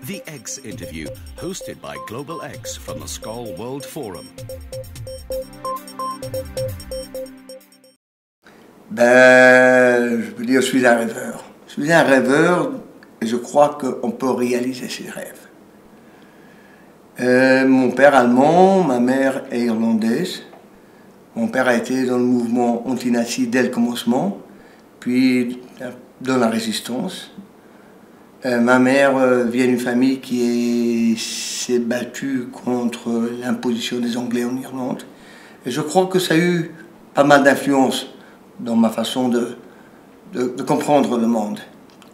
The X Interview, hosted by Global X from the Skoll World Forum. Je peux dire, je suis un rêveur. Je suis un rêveur et je crois qu'on peut réaliser ses rêves. Mon père allemand, ma mère est irlandaise. Mon père a été dans le mouvement anti-nazi dès le commencement, puis dans la résistance. Ma mère vient d'une famille qui s'est battue contre l'imposition des Anglais en Irlande. Et je crois que ça a eu pas mal d'influence dans ma façon de comprendre le monde.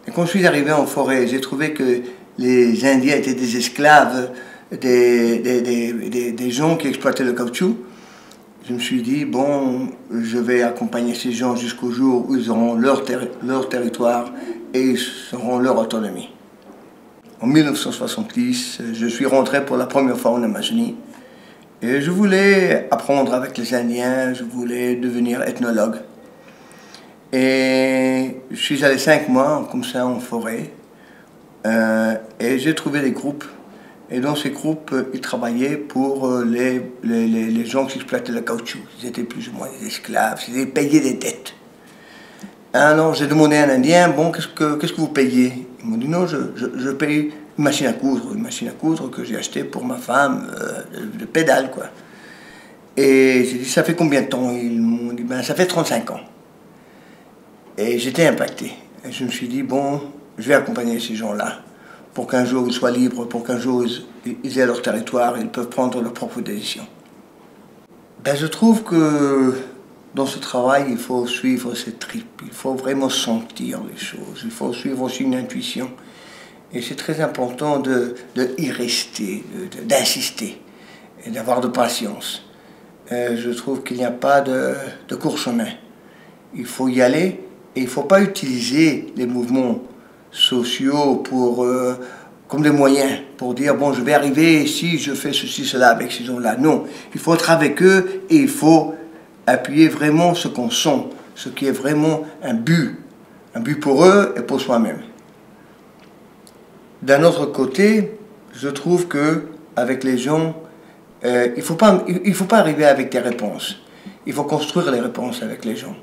Et quand je suis arrivé en forêt, j'ai trouvé que les Indiens étaient des esclaves, des gens qui exploitaient le caoutchouc. Je me suis dit, bon, je vais accompagner ces gens jusqu'au jour où ils auront leur territoire et ils auront leur autonomie. En 1970, je suis rentré pour la première fois en Amazonie. Et je voulais apprendre avec les Indiens, je voulais devenir ethnologue. Et je suis allé 5 mois comme ça en forêt. Et j'ai trouvé des groupes. Et dans ces groupes, ils travaillaient pour les gens qui exploitaient le caoutchouc. Ils étaient plus ou moins des esclaves, ils payaient des dettes. Alors j'ai demandé à un Indien, bon, qu'est-ce que vous payez? Ils m'ont dit, non, je paye une machine à coudre que j'ai achetée pour ma femme, de pédale, quoi. Et j'ai dit, ça fait combien de temps? Ils m'ont dit, ben, ça fait 35 ans. Et j'étais impacté. Et je me suis dit, bon, je vais accompagner ces gens-là pour qu'un jour ils soient libres, pour qu'un jour ils aient leur territoire, ils peuvent prendre leurs propres décisions. Ben, je trouve que dans ce travail, il faut suivre ses tripes, il faut vraiment sentir les choses, il faut suivre aussi une intuition. Et c'est très important de y rester, d'insister et d'avoir de patience. Je trouve qu'il n'y a pas de court chemin. Il faut y aller et il ne faut pas utiliser les mouvements sociaux comme des moyens pour dire, bon, je vais arriver si je fais ceci, cela avec ces gens-là. Non, il faut être avec eux et il faut appuyer vraiment ce qu'on sent, ce qui est vraiment un but pour eux et pour soi-même. D'un autre côté, je trouve que avec les gens, il faut pas arriver avec des réponses. Il faut construire les réponses avec les gens.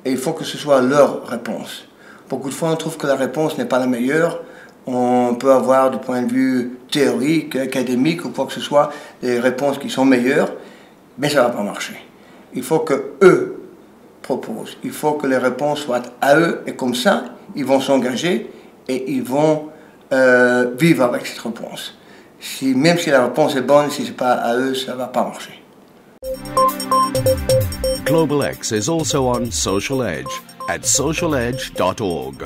Et il faut que ce soit leur réponse. Beaucoup de fois, on trouve que la réponse n'est pas la meilleure. On peut avoir, du point de vue théorique, académique ou quoi que ce soit, des réponses qui sont meilleures, mais ça ne va pas marcher. Il faut qu'eux proposent. Il faut que les réponses soient à eux, et comme ça, ils vont s'engager et ils vont vivre avec cette réponse. Même si la réponse est bonne, si ce n'est pas à eux, ça ne va pas marcher. Global X is also on Social Edge at socialedge.org.